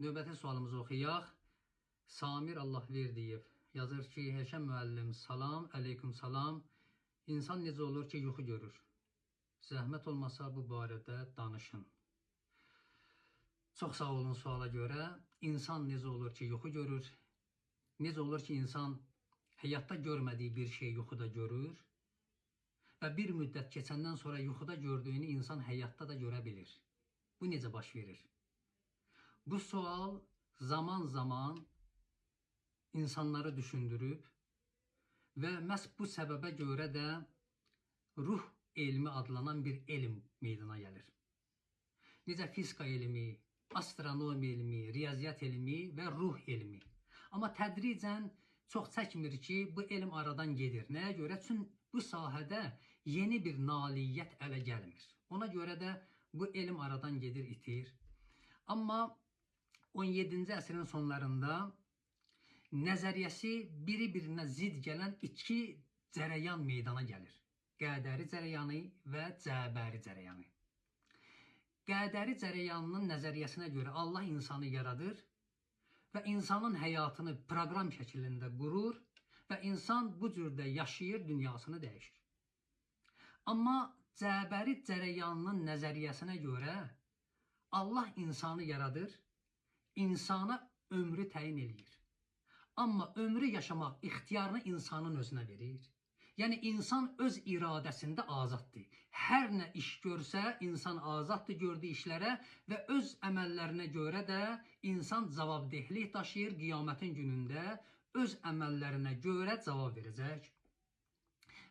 Növbəti sualımızı oxuyaq. Samir Allahverdiyev yazır ki, Heşəm müəllim, salam, aleyküm salam. İnsan necə olur ki, yuxu görür? Zəhmət olmasa bu barədə danışın. Çox sağ olun suala görə. İnsan necə olur ki, yuxu görür? Necə olur ki, insan həyatda görmədiyi bir şey yuxuda görür? Və bir müddət keçəndən sonra yuxuda gördüyünü insan həyatda da görə bilir. Bu necə baş verir? Bu sual zaman zaman insanları düşündürüb və məhz bu səbəbə görə də ruh elmi adlanan bir elm meydana gəlir. Necə fizika elmi, astronomi elmi, riyaziyyat elmi və ruh elmi. Amma tədricən çox çəkmir ki, bu elm aradan gedir. Nəyə görə? Çünki bu sahədə yeni bir nailiyyət ələ gəlmir. Ona görə də bu elm aradan gedir, itir. Amma 17-ci əsrin sonlarında nəzəriyyəsi biri-birinə zid gələn iki cərəyan meydana gəlir. Qədəri cərəyanı və cəbəri cərəyanı. Qədəri cərəyanının nəzəriyyəsinə görə Allah insanı yaradır və insanın həyatını proqram şəklində qurur və insan bu cürdə yaşayır, dünyasını dəyişir. Amma cəbəri cərəyanının nəzəriyyəsinə görə Allah insanı yaradır, insana ömrü təyin eləyir. Amma ömrü yaşamaq ixtiyarını insanın özünə verir. Yəni, insan öz iradəsində azaddır. Hər nə iş görsə, insan azaddır gördüyü işlərə və öz əməllərinə görə də insan cavabdehlik daşıyır, qiyamətin günündə öz əməllərinə görə cavab verəcək.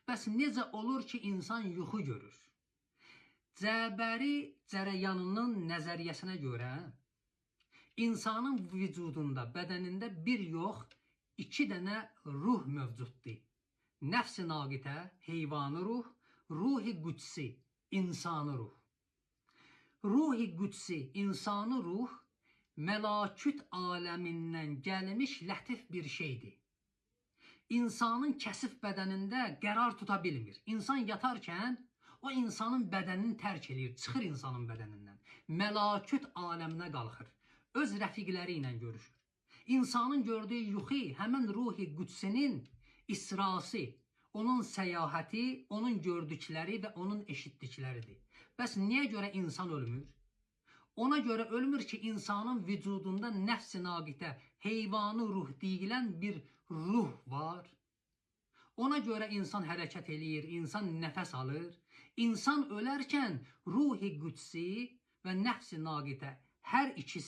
Bəs necə olur ki, insan yuxu görür? Cəbəri cərəyanının nəzəriyyəsinə görə insanın vücudunda, bədənində bir yox, iki dənə ruh mövcuddur. Nəfs-i naqitə, heyvanı ruh, ruhi qüdsi, insanı ruh. Ruhi qüdsi, insanı ruh, məlaküt aləmindən gəlmiş lətif bir şeydir. İnsanın kəsif bədənində qərar tuta bilmir. İnsan yatarkən o insanın bədənini tərk edir, çıxır insanın bədənindən. Məlaküt aləminə qalxır. Öz rəfiqləri ilə görüşür. İnsanın gördüyü yuxu həmin ruhi qüdsinin isrası, onun səyahəti, onun gördükləri və onun eşitdikləridir. Bəs niyə görə insan ölmür? Ona görə ölmür ki, insanın vücudunda nəfs-i naqitə, heyvanı ruh deyilən bir ruh var. Ona görə insan hərəkət eləyir, insan nəfəs alır. İnsan ölərkən ruhi qüdsi və nəfs-i naqitə hər ikisi